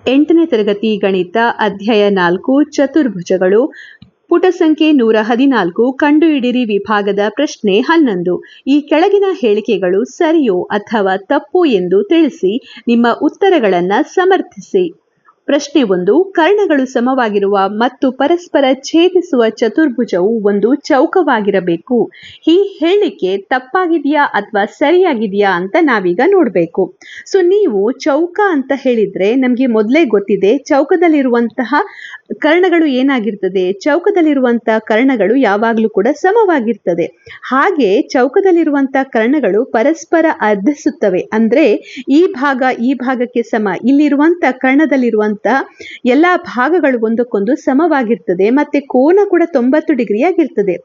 8ನೇ ತರಗತಿ ಗಣಿತ ಅಧ್ಯಾಯ 4 ಚತುರ್ಭುಜಗಳು ಪುಟ ಸಂಖ್ಯೆ 114 ಕಂಡುಹಿಡಿಯಿರಿ ವಿಭಾಗದ ಪ್ರಶ್ನೆ 11. ಈ ಕೆಳಗಿನ ಹೇಳಿಕೆಗಳು ಸರಿಯೋ ಅಥವಾ ತಪ್ಪು ಎಂದು ತಿಳಿಸಿ ನಿಮ್ಮ ಉತ್ತರಗಳನ್ನು ಸಮರ್ಥಿಸಿ. ಪ್ರಶ್ನೆ 1. ಕರ್ಣಗಳು ಸಮವಾಗಿರುವ ಮತ್ತು ಪರಸ್ಪರ ಛೇದಿಸುವ ಚತುರ್ಭುಜವು ಒಂದು ಚೌಕವಾಗಿರಬೇಕು. ಈ ಹೇಳಿಕೆ ತಪ್ಪಾಗಿದೆಯಾ ಅಥವಾ ಸರಿಯಾಗಿದೆಯಾ ಅಂತ ನಾವೀಗ ನೋಡಬೇಕು. ಸೊ ನೀವು ಚೌಕ ಅಂತ ಹೇಳಿದ್ರೆ ನಮಗೆ ಮೊದಲೇ ಗೊತ್ತಿದೆ ಚೌಕದಲ್ಲಿರುವಂತಹ ಕರ್ಣಗಳು ಏನಾಗಿರ್ತದೆ, ಚೌಕದಲ್ಲಿರುವಂತಹ ಕರ್ಣಗಳು ಯಾವಾಗಲೂ ಕೂಡ ಸಮವಾಗಿರ್ತದೆ. ಹಾಗೆ ಚೌಕದಲ್ಲಿರುವಂತಹ ಕರ್ಣಗಳು ಪರಸ್ಪರ ಅರ್ಧಿಸುತ್ತವೆ. ಅಂದ್ರೆ ಈ ಭಾಗಕ್ಕೆ ಸಮ, ಇಲ್ಲಿರುವಂತ ಕರ್ಣದಲ್ಲಿರುವಂತ ಎಲ್ಲಾ ಭಾಗಗಳು ಒಂದಕ್ಕೊಂದು ಸಮವಾಗಿರ್ತದೆ. ಮತ್ತೆ ಕೋನ ಕೂಡ 90 ಡಿಗ್ರಿ ಆಗಿರ್ತದೆ.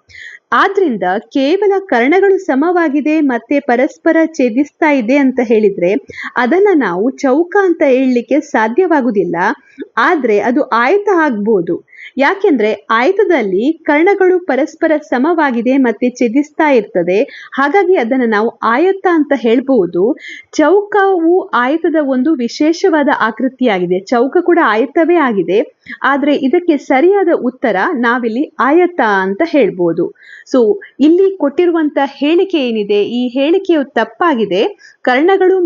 ಆದ್ರಿಂದ ಕೇವಲ ಕರ್ಣಗಳು ಸಮವಾಗಿದೆ ಮತ್ತೆ ಪರಸ್ಪರ ಛೇದಿಸ್ತಾ ಇದೆ ಅಂತ ಹೇಳಿದ್ರೆ ಅದನ್ನ ನಾವು ಚೌಕ ಅಂತ ಹೇಳಲಿಕ್ಕೆ ಸಾಧ್ಯವಾಗುವುದಿಲ್ಲ. ಆದ್ರೆ ಅದು ಆಯತ ಆಗ್ಬೋದು. ಯಾಕೆಂದ್ರೆ ಆಯತದಲ್ಲಿ ಕರ್ಣಗಳು ಪರಸ್ಪರ ಸಮವಾಗಿದೆ ಮತ್ತೆ ಛೇದಿಸ್ತಾ ಇರ್ತದೆ. ಹಾಗಾಗಿ ಅದನ್ನು ನಾವು ಆಯತ ಅಂತ ಹೇಳ್ಬಹುದು. ಚೌಕವು ಆಯತದ ಒಂದು ವಿಶೇಷವಾದ ಆಕೃತಿಯಾಗಿದೆ. ಚೌಕ ಕೂಡ ಆಯತವೇ ಆಗಿದೆ. ಆದ್ರೆ ಇದಕ್ಕೆ ಸರಿಯಾದ ಉತ್ತರ ನಾವಿಲ್ಲಿ ಆಯತ ಅಂತ ಹೇಳ್ಬೋದು. ಸೊ ಇಲ್ಲಿ ಕೊಟ್ಟಿರುವಂತ ಹೇಳಿಕೆ ಏನಿದೆ, ಈ ಹೇಳಿಕೆಯು ತಪ್ಪಾಗಿದೆ. ಕರ್ಣಗಳು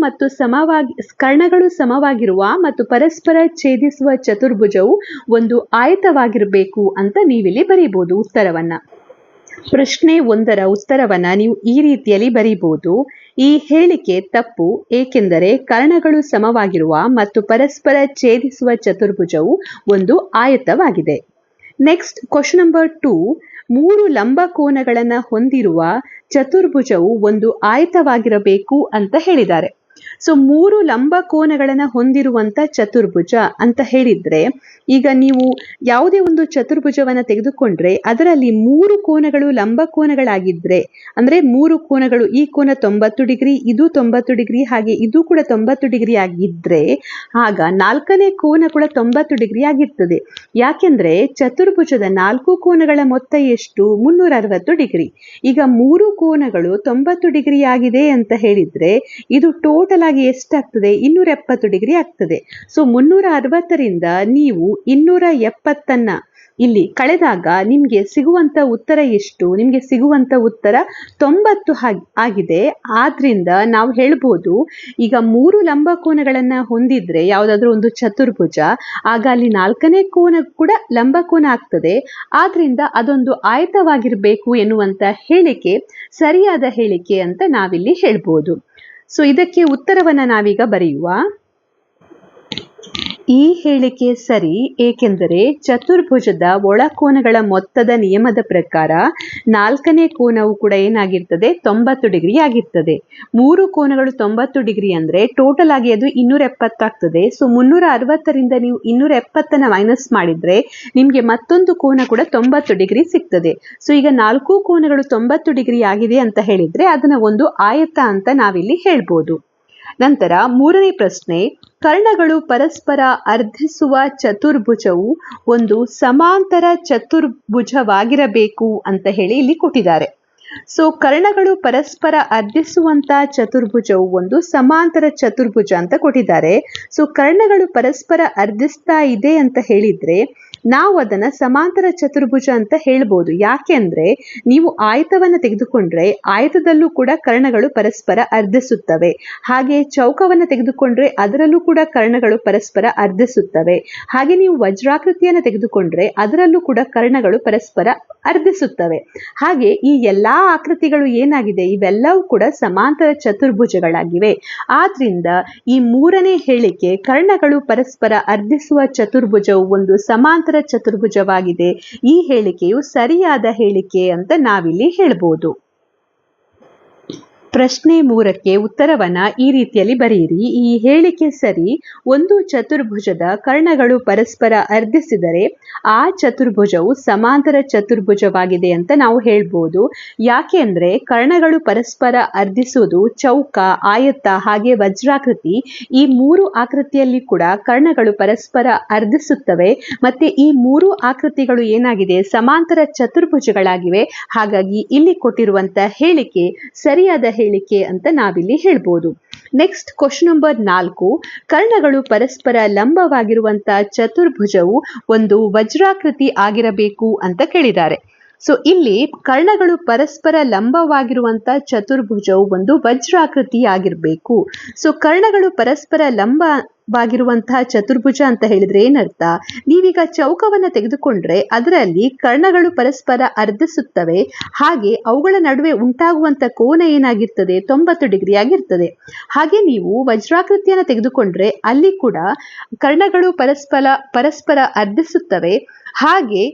ಸಮವಾಗಿರುವ ಮತ್ತು ಪರಸ್ಪರ ಛೇದಿಸುವ ಚತುರ್ಭುಜವು ಒಂದು ಆಯತವಾಗಿರಬೇಕು ಅಂತ ನೀವಿಲ್ಲಿ ಬರೀಬಹುದು ಉತ್ತರವನ್ನ. ಪ್ರಶ್ನೆ 1ರ ಉತ್ತರವನ್ನ ನೀವು ಈ ರೀತಿಯಲ್ಲಿ ಬರೀಬಹುದು. ಈ ಹೇಳಿಕೆ ತಪ್ಪು, ಏಕೆಂದರೆ ಕರ್ಣಗಳು ಸಮವಾಗಿರುವ ಮತ್ತು ಪರಸ್ಪರ ಛೇದಿಸುವ ಚತುರ್ಭುಜವು ಒಂದು ಆಯತವಾಗಿದೆ. Next question number 2. 3 ಲಂಬ ಕೋನಗಳನ್ನು ಹೊಂದಿರುವ ಚತುರ್ಭುಜವು ಒಂದು ಆಯತವಾಗಿರಬೇಕು ಅಂತ ಹೇಳಿದ್ದಾರೆ. ಸೊ 3 ಲಂಬ ಕೋನಗಳನ್ನು ಹೊಂದಿರುವಂತ ಚತುರ್ಭುಜ ಅಂತ ಹೇಳಿದ್ರೆ ಈಗ ನೀವು ಯಾವುದೇ ಒಂದು ಚತುರ್ಭುಜವನ್ನ ತೆಗೆದುಕೊಂಡ್ರೆ ಅದರಲ್ಲಿ 3 ಕೋನಗಳು ಲಂಬ ಕೋನಗಳಾಗಿದ್ರೆ, ಅಂದ್ರೆ 3 ಕೋನಗಳು, ಈ ಕೋನ 90 ಡಿಗ್ರಿ, ಇದು 90 ಡಿಗ್ರಿ, ಹಾಗೆ ಇದು ಕೂಡ 90 ಡಿಗ್ರಿ ಆಗಿದ್ರೆ ಆಗ 4ನೇ ಕೋನ ಕೂಡ 90 ಡಿಗ್ರಿ ಆಗಿರ್ತದೆ. ಯಾಕೆಂದ್ರೆ ಚತುರ್ಭುಜದ 4 ಕೋನಗಳ ಮೊತ್ತ ಎಷ್ಟು? 360 ಡಿಗ್ರಿ. ಈಗ 3 ಕೋನಗಳು 90 ಡಿಗ್ರಿ ಆಗಿದೆ ಅಂತ ಹೇಳಿದ್ರೆ ಇದು ಟೋಟಲ್ ಆಗಿ ಎಷ್ಟಾಗ್ತದೆ? 270 ಡಿಗ್ರಿ ಆಗ್ತದೆ. ಸೊ 360ರಿಂದ ನೀವು 270 ಇಲ್ಲಿ ಕಳೆದಾಗ ನಿಮ್ಗೆ ಸಿಗುವಂತ ಉತ್ತರ ಎಷ್ಟು? ನಿಮ್ಗೆ ಸಿಗುವಂತ ಉತ್ತರ 90 ಆಗಿದೆ. ಆದ್ರಿಂದ ನಾವು ಹೇಳ್ಬೋದು ಈಗ 3 ಲಂಬ ಕೋನಗಳನ್ನ ಹೊಂದಿದ್ರೆ ಯಾವುದಾದ್ರೂ ಒಂದು ಚತುರ್ಭುಜ, ಆಗ ಅಲ್ಲಿ 4ನೇ ಕೋನ ಕೂಡ ಲಂಬ ಕೋನ ಆಗ್ತದೆ. ಆದ್ರಿಂದ ಅದೊಂದು ಆಯತವಾಗಿರ್ಬೇಕು ಎನ್ನುವಂತ ಹೇಳಿಕೆ ಸರಿಯಾದ ಹೇಳಿಕೆ ಅಂತ ನಾವಿಲ್ಲಿ ಹೇಳ್ಬೋದು. ಸೊ ಇದಕ್ಕೆ ಉತ್ತರವನ್ನ ನಾವೀಗ ಬರೆಯುವ. ಈ ಹೇಳಿಕೆ ಸರಿ, ಏಕೆಂದರೆ ಚತುರ್ಭುಜದ ಒಳಕೋನಗಳ ಮೊತ್ತದ ನಿಯಮದ ಪ್ರಕಾರ 4ನೇ ಕೋನವು ಕೂಡ ಏನಾಗಿರ್ತದೆ? 90 ಡಿಗ್ರಿ ಆಗಿರ್ತದೆ. 3 ಕೋನಗಳು 90 ಡಿಗ್ರಿ ಅಂದ್ರೆ ಟೋಟಲ್ ಆಗಿ ಅದು 270 ಆಗ್ತದೆ. ಸೊ 360ರಿಂದ ನೀವು 270 ಮೈನಸ್ ಮಾಡಿದ್ರೆ ನಿಮ್ಗೆ ಮತ್ತೊಂದು ಕೋನ ಕೂಡ 90 ಡಿಗ್ರಿ ಸಿಗ್ತದೆ. ಸೊ ಈಗ 4 ಕೋನಗಳು 90 ಡಿಗ್ರಿ ಆಗಿದೆ ಅಂತ ಹೇಳಿದ್ರೆ ಅದನ್ನ ಒಂದು ಆಯತ ಅಂತ ನಾವಿಲ್ಲಿ ಹೇಳ್ಬೋದು. ನಂತರ 3ನೇ ಪ್ರಶ್ನೆ. ಕರ್ಣಗಳು ಪರಸ್ಪರ ಅರ್ಧಿಸುವ ಚತುರ್ಭುಜವು ಒಂದು ಸಮಾಂತರ ಚತುರ್ಭುಜವಾಗಿರಬೇಕು ಅಂತ ಹೇಳಿ ಇಲ್ಲಿ ಕೊಟ್ಟಿದ್ದಾರೆ. ಸೊ ಕರ್ಣಗಳು ಪರಸ್ಪರ ಅರ್ಧಿಸುವಂತ ಚತುರ್ಭುಜವು ಒಂದು ಸಮಾಂತರ ಚತುರ್ಭುಜ ಅಂತ ಕೊಟ್ಟಿದ್ದಾರೆ. ಸೊ ಕರ್ಣಗಳು ಪರಸ್ಪರ ಅರ್ಧಿಸ್ತಾ ಇದೆ ಅಂತ ಹೇಳಿದ್ರೆ ನಾವು ಅದನ್ನ ಸಮಾಂತರ ಚತುರ್ಭುಜ ಅಂತ ಹೇಳ್ಬೋದು. ಯಾಕೆಂದ್ರೆ ನೀವು ಆಯತವನ್ನ ತೆಗೆದುಕೊಂಡ್ರೆ ಆಯತದಲ್ಲೂ ಕೂಡ ಕರ್ಣಗಳು ಪರಸ್ಪರ ಅರ್ಧಿಸುತ್ತವೆ. ಹಾಗೆ ಚೌಕವನ್ನ ತೆಗೆದುಕೊಂಡ್ರೆ ಅದರಲ್ಲೂ ಕೂಡ ಕರ್ಣಗಳು ಪರಸ್ಪರ ಅರ್ಧಿಸುತ್ತವೆ. ಹಾಗೆ ನೀವು ವಜ್ರಾಕೃತಿಯನ್ನ ತೆಗೆದುಕೊಂಡ್ರೆ ಅದರಲ್ಲೂ ಕೂಡ ಕರ್ಣಗಳು ಪರಸ್ಪರ ಅರ್ಧಿಸುತ್ತವೆ. ಹಾಗೆ ಈ ಎಲ್ಲಾ ಆಕೃತಿಗಳು ಏನಾಗಿದೆ, ಇವೆಲ್ಲವೂ ಕೂಡ ಸಮಾಂತರ ಚತುರ್ಭುಜಗಳಾಗಿವೆ. ಆದ್ರಿಂದ ಈ 3ನೇ ಹೇಳಿಕೆ ಕರ್ಣಗಳು ಪರಸ್ಪರ ಅರ್ಧಿಸುವ ಚತುರ್ಭುಜವು ಒಂದು ಸಮಾಂತರ ಚತುರ್ಭುಜವಾಗಿದೆ. ಈ ಹೇಳಿಕೆಯು ಸರಿಯಾದ ಹೇಳಿಕೆ ಅಂತ ನಾವಿಲ್ಲಿ ಹೇಳ್ಬೋದು. ಪ್ರಶ್ನೆ 3ಕ್ಕೆ ಉತ್ತರವನ್ನ ಈ ರೀತಿಯಲ್ಲಿ ಬರೆಯಿರಿ. ಈ ಹೇಳಿಕೆ ಸರಿ. ಒಂದು ಚತುರ್ಭುಜದ ಕರ್ಣಗಳು ಪರಸ್ಪರ ಅರ್ಧಿಸಿದರೆ ಆ ಚತುರ್ಭುಜವು ಸಮಾಂತರ ಚತುರ್ಭುಜವಾಗಿದೆ ಅಂತ ನಾವು ಹೇಳ್ಬೋದು. ಯಾಕೆ ಅಂದ್ರೆ ಕರ್ಣಗಳು ಪರಸ್ಪರ ಅರ್ಧಿಸುವುದು ಚೌಕ, ಆಯತ ಹಾಗೆ ವಜ್ರಾಕೃತಿ, ಈ 3 ಆಕೃತಿಯಲ್ಲಿ ಕೂಡ ಕರ್ಣಗಳು ಪರಸ್ಪರ ಅರ್ಧಿಸುತ್ತವೆ. ಮತ್ತೆ ಈ 3 ಆಕೃತಿಗಳು ಏನಾಗಿದೆ? ಸಮಾಂತರ ಚತುರ್ಭುಜಗಳಾಗಿವೆ. ಹಾಗಾಗಿ ಇಲ್ಲಿ ಕೊಟ್ಟಿರುವಂತ ಹೇಳಿಕೆ ಸರಿಯಾದ ಹೇಳಿಕೆ ಅಂತ ನಾವಿಲ್ಲಿ ಹೇಳ್ಬೋದು. ನೆಕ್ಸ್ಟ್ ಕ್ವಶನ್ ನಂಬರ್ 4, ಕರ್ಣಗಳು ಪರಸ್ಪರ ಲಂಬವಾಗಿರುವಂತಹ ಚತುರ್ಭುಜವು ಒಂದು ವಜ್ರಾಕೃತಿ ಆಗಿರಬೇಕು ಅಂತ ಕೇಳಿದ್ದಾರೆ. ಸೊ ಇಲ್ಲಿ ಕರ್ಣಗಳು ಪರಸ್ಪರ ಲಂಬವಾಗಿರುವಂತ ಚತುರ್ಭುಜವು ಒಂದು ವಜ್ರಾಕೃತಿ ಆಗಿರ್ಬೇಕು. ಸೊ ಕರ್ಣಗಳು ಪರಸ್ಪರ ಲಂಬವಾಗಿರುವಂತಹ ಚತುರ್ಭುಜ ಅಂತ ಹೇಳಿದ್ರೆ ಏನರ್ಥ? ನೀವೀಗ ಚೌಕವನ್ನ ತೆಗೆದುಕೊಂಡ್ರೆ ಅದರಲ್ಲಿ ಕರ್ಣಗಳು ಪರಸ್ಪರ ಅರ್ಧಿಸುತ್ತವೆ, ಹಾಗೆ ಅವುಗಳ ನಡುವೆ ಉಂಟಾಗುವಂತ ಕೋನ ಏನಾಗಿರ್ತದೆ? 90 ಡಿಗ್ರಿ ಆಗಿರ್ತದೆ. ಹಾಗೆ ನೀವು ವಜ್ರಾಕೃತಿಯನ್ನ ತೆಗೆದುಕೊಂಡ್ರೆ ಅಲ್ಲಿ ಕೂಡ ಕರ್ಣಗಳು ಪರಸ್ಪರ ಅರ್ಧಿಸುತ್ತವೆ, ಹಾಗೆ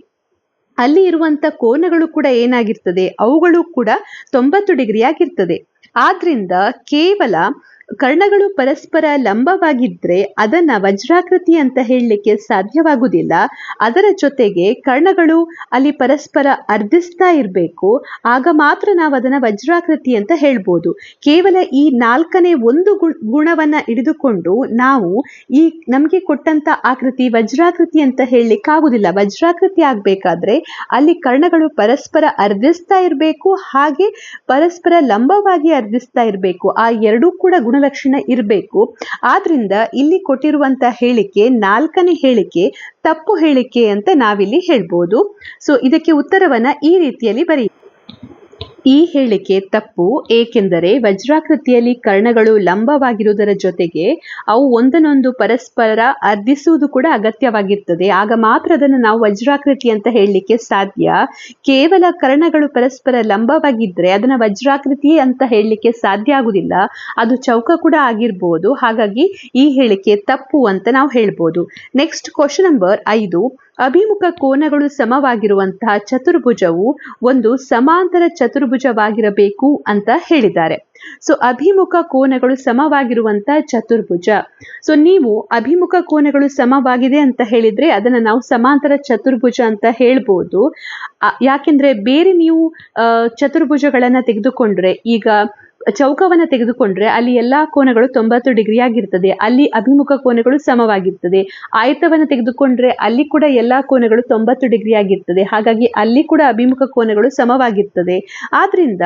ಅಲ್ಲಿ ಇರುವಂತ ಕೋನಗಳು ಕೂಡ ಏನಾಗಿರ್ತದೆ? ಅವುಗಳು ಕೂಡ 90 ಡಿಗ್ರಿ ಆಗಿರ್ತದೆ. ಆದ್ರಿಂದ ಕೇವಲ ಕರ್ಣಗಳು ಪರಸ್ಪರ ಲಂಬವಾಗಿದ್ರೆ ಅದನ್ನ ವಜ್ರಾಕೃತಿ ಅಂತ ಹೇಳಲಿಕ್ಕೆ ಸಾಧ್ಯವಾಗುವುದಿಲ್ಲ. ಅದರ ಜೊತೆಗೆ ಕರ್ಣಗಳು ಅಲ್ಲಿ ಪರಸ್ಪರ ಅರ್ಧಿಸ್ತಾ ಇರಬೇಕು, ಆಗ ಮಾತ್ರ ನಾವು ಅದನ್ನ ವಜ್ರಾಕೃತಿ ಅಂತ ಹೇಳ್ಬೋದು. ಕೇವಲ ಈ 4ನೇ ಒಂದು ಗುಣವನ್ನ ಹಿಡಿದುಕೊಂಡು ನಾವು ಈ ನಮ್ಗೆ ಕೊಟ್ಟಂತ ಆಕೃತಿ ವಜ್ರಾಕೃತಿ ಅಂತ ಹೇಳಲಿಕ್ಕಾಗುದಿಲ್ಲ. ವಜ್ರಾಕೃತಿ ಆಗ್ಬೇಕಾದ್ರೆ ಅಲ್ಲಿ ಕರ್ಣಗಳು ಪರಸ್ಪರ ಅರ್ಧಿಸ್ತಾ ಇರಬೇಕು, ಹಾಗೆ ಪರಸ್ಪರ ಲಂಬವಾಗಿ ಅರ್ಧಿಸ್ತಾ ಇರಬೇಕು. ಆ ಎರಡೂ ಕೂಡ ಗುಣಲಕ್ಷಣ ಇರಬೇಕು. ಆದ್ರಿಂದ ಇಲ್ಲಿ ಕೊಟ್ಟಿರುವಂತ ಹೇಳಿಕೆ 4ನೇ ಹೇಳಿಕೆ ತಪ್ಪು ಹೇಳಿಕೆ ಅಂತ ನಾವಿಲ್ಲಿ ಹೇಳ್ಬೋದು. ಸೊ ಇದಕ್ಕೆ ಉತ್ತರವನ್ನ ಈ ರೀತಿಯಲ್ಲಿ ಬರೀ. ಈ ಹೇಳಿಕೆ ತಪ್ಪು, ಏಕೆಂದರೆ ವಜ್ರಾಕೃತಿಯಲ್ಲಿ ಕರ್ಣಗಳು ಲಂಬವಾಗಿರುವುದರ ಜೊತೆಗೆ ಅವು ಒಂದನ್ನೊಂದು ಪರಸ್ಪರ ಅರ್ಧಿಸುವುದು ಕೂಡ ಅಗತ್ಯವಾಗಿರ್ತದೆ. ಆಗ ಮಾತ್ರ ಅದನ್ನು ನಾವು ವಜ್ರಾಕೃತಿ ಅಂತ ಹೇಳಲಿಕ್ಕೆ ಸಾಧ್ಯ. ಕೇವಲ ಕರ್ಣಗಳು ಪರಸ್ಪರ ಲಂಬವಾಗಿದ್ರೆ ಅದನ್ನ ವಜ್ರಾಕೃತಿ ಅಂತ ಹೇಳಲಿಕ್ಕೆ ಸಾಧ್ಯ ಆಗುದಿಲ್ಲ. ಅದು ಚೌಕ ಕೂಡ ಆಗಿರ್ಬೋದು. ಹಾಗಾಗಿ ಈ ಹೇಳಿಕೆ ತಪ್ಪು ಅಂತ ನಾವು ಹೇಳ್ಬೋದು. ನೆಕ್ಸ್ಟ್ ಕ್ವಶನ್ ನಂಬರ್ 5, ಅಭಿಮುಖ ಕೋನಗಳು ಸಮವಾಗಿರುವಂತಹ ಚತುರ್ಭುಜವು ಒಂದು ಸಮಾಂತರ ಚತುರ್ಭುಜವಾಗಿರಬೇಕು ಅಂತ ಹೇಳಿದ್ದಾರೆ. ಸೊ ಅಭಿಮುಖ ಕೋನಗಳು ಸಮವಾಗಿರುವಂತಹ ಚತುರ್ಭುಜ. ಸೊ ನೀವು ಅಭಿಮುಖ ಕೋನಗಳು ಸಮವಾಗಿದೆ ಅಂತ ಹೇಳಿದ್ರೆ ಅದನ್ನ ನಾವು ಸಮಾಂತರ ಚತುರ್ಭುಜ ಅಂತ ಹೇಳ್ಬೋದು. ಯಾಕೆಂದ್ರೆ ಬೇರೆ ನೀವು ಚತುರ್ಭುಜಗಳನ್ನ ತೆಗೆದುಕೊಂಡ್ರೆ, ಈಗ ಚೌಕವನ್ನ ತೆಗೆದುಕೊಂಡ್ರೆ ಅಲ್ಲಿ ಎಲ್ಲಾ ಕೋನಗಳು 90 ಡಿಗ್ರಿ ಆಗಿರ್ತದೆ, ಅಲ್ಲಿ ಅಭಿಮುಖ ಕೋನಗಳು ಸಮವಾಗಿರ್ತದೆ. ಆಯತವನ್ನ ತೆಗೆದುಕೊಂಡ್ರೆ ಅಲ್ಲಿ ಕೂಡ ಎಲ್ಲಾ ಕೋನಗಳು 90 ಡಿಗ್ರಿ ಆಗಿರ್ತದೆ, ಹಾಗಾಗಿ ಅಲ್ಲಿ ಕೂಡ ಅಭಿಮುಖ ಕೋನಗಳು ಸಮವಾಗಿರ್ತದೆ. ಆದ್ರಿಂದ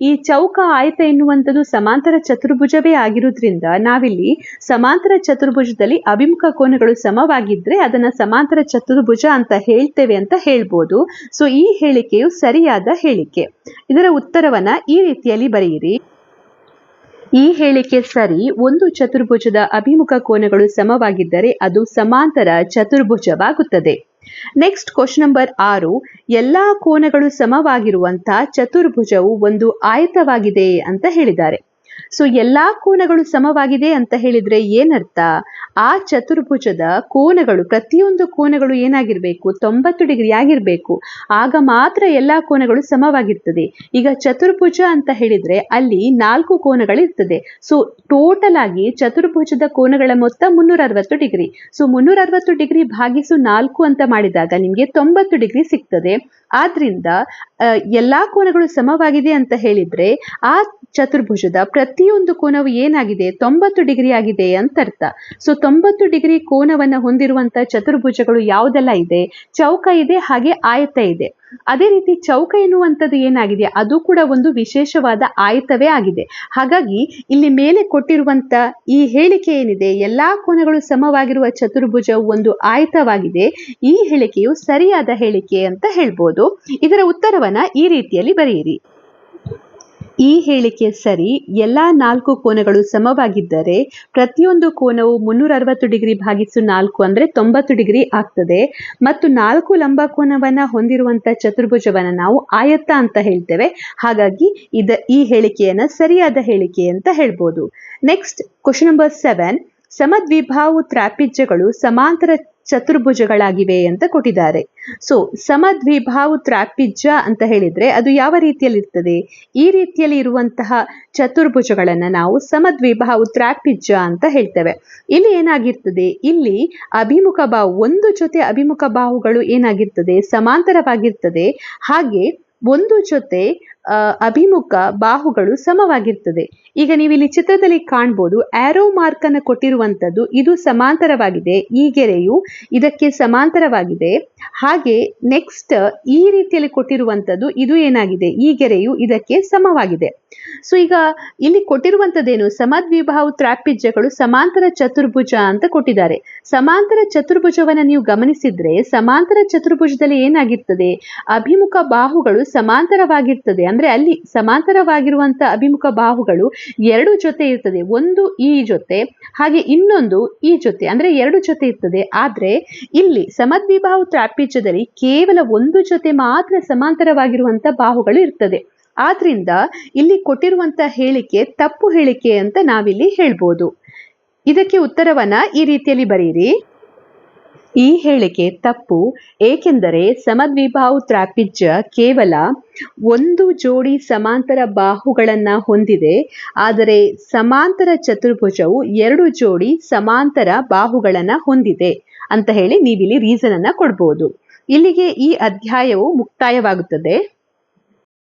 ಈ ಚೌಕ ಆಯತ ಎನ್ನುವಂಥದ್ದು ಸಮಾಂತರ ಚತುರ್ಭುಜವೇ ಆಗಿರೋದ್ರಿಂದ ನಾವಿಲ್ಲಿ ಸಮಾಂತರ ಚತುರ್ಭುಜದಲ್ಲಿ ಅಭಿಮುಖ ಕೋನಗಳು ಸಮವಾಗಿದ್ರೆ ಅದನ್ನ ಸಮಾಂತರ ಚತುರ್ಭುಜ ಅಂತ ಹೇಳ್ತೇವೆ ಅಂತ ಹೇಳ್ಬೋದು. ಸೊ ಈ ಹೇಳಿಕೆಯು ಸರಿಯಾದ ಹೇಳಿಕೆ. ಇದರ ಉತ್ತರವನ್ನ ಈ ರೀತಿಯಲ್ಲಿ ಬರೆಯಿರಿ. ಈ ಹೇಳಿಕೆ ಸರಿ. ಒಂದು ಚತುರ್ಭುಜದ ಅಭಿಮುಖ ಕೋನಗಳು ಸಮವಾಗಿದ್ದರೆ ಅದು ಸಮಾಂತರ ಚತುರ್ಭುಜವಾಗುತ್ತದೆ. ನೆಕ್ಸ್ಟ್ ಕ್ವಶನ್ ನಂಬರ್ 6, ಎಲ್ಲಾ ಕೋನಗಳು ಸಮವಾಗಿರುವಂತಹ ಚತುರ್ಭುಜವು ಒಂದು ಆಯತವಾಗಿದೆ ಅಂತ ಹೇಳಿದ್ದಾರೆ. ಸೊ ಎಲ್ಲಾ ಕೋನಗಳು ಸಮವಾಗಿದೆ ಅಂತ ಹೇಳಿದ್ರೆ ಏನರ್ಥ? ಆ ಚತುರ್ಭುಜದ ಕೋನಗಳು, ಪ್ರತಿಯೊಂದು ಕೋನಗಳು ಏನಾಗಿರ್ಬೇಕು? 90 ಡಿಗ್ರಿ ಆಗಿರ್ಬೇಕು. ಆಗ ಮಾತ್ರ ಎಲ್ಲಾ ಕೋನಗಳು ಸಮವಾಗಿರ್ತದೆ. ಈಗ ಚತುರ್ಭುಜ ಅಂತ ಹೇಳಿದ್ರೆ ಅಲ್ಲಿ 4 ಕೋನಗಳಿರ್ತದೆ. ಸೊ ಟೋಟಲ್ ಆಗಿ ಚತುರ್ಭುಜದ ಕೋನಗಳ ಮೊತ್ತ 360 ಡಿಗ್ರಿ. ಸೊ 360 ಡಿಗ್ರಿ ಭಾಗಿಸು 4 ಅಂತ ಮಾಡಿದಾಗ ನಿಮ್ಗೆ 90 ಡಿಗ್ರಿ ಸಿಗ್ತದೆ. ಆದ್ರಿಂದ ಎಲ್ಲಾ ಕೋನಗಳು ಸಮವಾಗಿದೆ ಅಂತ ಹೇಳಿದ್ರೆ ಆ ಚತುರ್ಭುಜದ ಪ್ರತಿಯೊಂದು ಕೋನವು ಏನಾಗಿದೆ? 90 ಡಿಗ್ರಿ ಆಗಿದೆ ಅಂತ ಅರ್ಥ. ಸೊ 90 ಡಿಗ್ರಿ ಕೋನವನ್ನ ಹೊಂದಿರುವಂತ ಚತುರ್ಭುಜಗಳು ಯಾವುದೆಲ್ಲ ಇದೆ? ಚೌಕ ಇದೆ, ಹಾಗೆ ಆಯತ ಇದೆ. ಅದೇ ರೀತಿ ಚೌಕ ಎನ್ನುವಂಥದ್ದು ಏನಾಗಿದೆ? ಅದು ಕೂಡ ಒಂದು ವಿಶೇಷವಾದ ಆಯತವೇ ಆಗಿದೆ. ಹಾಗಾಗಿ ಇಲ್ಲಿ ಮೇಲೆ ಕೊಟ್ಟಿರುವಂತ ಈ ಹೇಳಿಕೆ ಏನಿದೆ, ಎಲ್ಲಾ ಕೋನಗಳು ಸಮವಾಗಿರುವ ಚತುರ್ಭುಜವು ಒಂದು ಆಯತವಾಗಿದೆ, ಈ ಹೇಳಿಕೆಯು ಸರಿಯಾದ ಹೇಳಿಕೆ ಅಂತ ಹೇಳ್ಬೋದು. ಇದರ ಉತ್ತರವನ್ನ ಈ ರೀತಿಯಲ್ಲಿ ಬರೆಯಿರಿ. ಈ ಹೇಳಿಕೆ ಸರಿ. ಎಲ್ಲಾ 4 ಕೋನಗಳು ಸಮವಾಗಿದ್ದರೆ ಪ್ರತಿಯೊಂದು ಕೋನವು 360 ಡಿಗ್ರಿ ಭಾಗಿಸು 4 ಅಂದ್ರೆ 90 ಡಿಗ್ರಿ ಆಗ್ತದೆ. ಮತ್ತು 4 ಲಂಬ ಕೋನವನ್ನ ಹೊಂದಿರುವಂತ ಚತುರ್ಭುಜವನ್ನ ನಾವು ಆಯತ ಅಂತ ಹೇಳ್ತೇವೆ. ಹಾಗಾಗಿ ಈ ಹೇಳಿಕೆಯನ್ನ ಸರಿಯಾದ ಹೇಳಿಕೆ ಅಂತ ಹೇಳ್ಬೋದು. ನೆಕ್ಸ್ಟ್ ಕ್ವಶನ್ ನಂಬರ್ 7, ಸಮದ್ವಿಬಾಹು ತ್ರಾಪಿಜ್ಯಗಳು ಸಮಾಂತರ ಚತುರ್ಭುಜಗಳಾಗಿವೆ ಅಂತ ಕೊಟ್ಟಿದ್ದಾರೆ. ಸೊ ಸಮದ್ವಿಬಾಹು ತ್ರಾಪಿಜ್ಯ ಅಂತ ಹೇಳಿದ್ರೆ ಅದು ಯಾವ ರೀತಿಯಲ್ಲಿ ಇರ್ತದೆ? ಈ ರೀತಿಯಲ್ಲಿ ಇರುವಂತಹ ಚತುರ್ಭುಜಗಳನ್ನ ನಾವು ಸಮದ್ವಿಬಾಹು ತ್ರಾಪಿಜ್ಯ ಅಂತ ಹೇಳ್ತೇವೆ. ಇಲ್ಲಿ ಏನಾಗಿರ್ತದೆ? ಇಲ್ಲಿ ಅಭಿಮುಖ ಬಾಹು, ಒಂದು ಜೊತೆ ಅಭಿಮುಖ ಬಾಹುಗಳು ಏನಾಗಿರ್ತದೆ? ಸಮಾಂತರವಾಗಿರ್ತದೆ. ಹಾಗೆ ಒಂದು ಜೊತೆ ಅಭಿಮುಖ ಬಾಹುಗಳು ಸಮವಾಗಿರ್ತದೆ. ಈಗ ನೀವು ಇಲ್ಲಿ ಚಿತ್ರದಲ್ಲಿ ಕಾಣ್ಬೋದು ಆರೋ ಮಾರ್ಕ್ ಅನ್ನು ಕೊಟ್ಟಿರುವಂತದ್ದು ಇದು ಸಮಾಂತರವಾಗಿದೆ, ಈ ಗೆರೆಯು ಇದಕ್ಕೆ ಸಮಾಂತರವಾಗಿದೆ. ಹಾಗೆ ನೆಕ್ಸ್ಟ್ ಈ ರೀತಿಯಲ್ಲಿ ಕೊಟ್ಟಿರುವಂತದ್ದು ಇದು ಏನಾಗಿದೆ, ಈ ಗೆರೆಯು ಇದಕ್ಕೆ ಸಮವಾಗಿದೆ. ಸೊ ಈಗ ಇಲ್ಲಿ ಕೊಟ್ಟಿರುವಂತದ್ದೇನು, ಸಮದ್ವಿಬಾಹು ತ್ರಾಪಿಜ್ಯಗಳು ಸಮಾಂತರ ಚತುರ್ಭುಜ ಅಂತ ಕೊಟ್ಟಿದ್ದಾರೆ. ಸಮಾಂತರ ಚತುರ್ಭುಜವನ್ನ ನೀವು ಗಮನಿಸಿದ್ರೆ ಸಮಾಂತರ ಚತುರ್ಭುಜದಲ್ಲಿ ಏನಾಗಿರ್ತದೆ, ಅಭಿಮುಖ ಬಾಹುಗಳು ಸಮಾಂತರವಾಗಿರ್ತದೆ. ಅಂದ್ರೆ ಅಲ್ಲಿ ಸಮಾಂತರವಾಗಿರುವಂತ ಅಭಿಮುಖ ಬಾಹುಗಳು ಎರಡು ಜೊತೆ ಇರ್ತದೆ, ಒಂದು ಈ ಜೊತೆ ಹಾಗೆ ಇನ್ನೊಂದು ಈ ಜೊತೆ, ಅಂದ್ರೆ ಎರಡು ಜೊತೆ ಇರ್ತದೆ. ಆದ್ರೆ ಇಲ್ಲಿ ಸಮದ್ವಿಬಾಹು ತ್ರಾಪಿಜ್ಯದಲ್ಲಿ ಕೇವಲ ಒಂದು ಜೊತೆ ಮಾತ್ರ ಸಮಾಂತರವಾಗಿರುವಂತ ಬಾಹುಗಳು ಇರ್ತದೆ. ಆದ್ರಿಂದ ಇಲ್ಲಿ ಕೊಟ್ಟಿರುವಂತ ಹೇಳಿಕೆ ತಪ್ಪು ಹೇಳಿಕೆ ಅಂತ ನಾವಿಲ್ಲಿ ಹೇಳ್ಬೋದು. ಇದಕ್ಕೆ ಉತ್ತರವನ್ನ ಈ ರೀತಿಯಲ್ಲಿ ಬರೀರಿ. ಈ ಹೇಳಿಕೆ ತಪ್ಪು, ಏಕೆಂದರೆ ಸಮದ್ವಿಬಾಹು ತ್ರಾಪಿಜ್ಯ ಕೇವಲ ಒಂದು ಜೋಡಿ ಸಮಾಂತರ ಬಾಹುಗಳನ್ನ ಹೊಂದಿದೆ, ಆದರೆ ಸಮಾಂತರ ಚತುರ್ಭುಜವು ಎರಡು ಜೋಡಿ ಸಮಾಂತರ ಬಾಹುಗಳನ್ನ ಹೊಂದಿದೆ ಅಂತ ಹೇಳಿ ನೀವಿಲ್ಲಿ ರೀಸನ್ ಅನ್ನ ಕೊಡ್ಬೋದು. ಇಲ್ಲಿಗೆ ಈ ಅಧ್ಯಾಯವು ಮುಕ್ತಾಯವಾಗುತ್ತದೆ.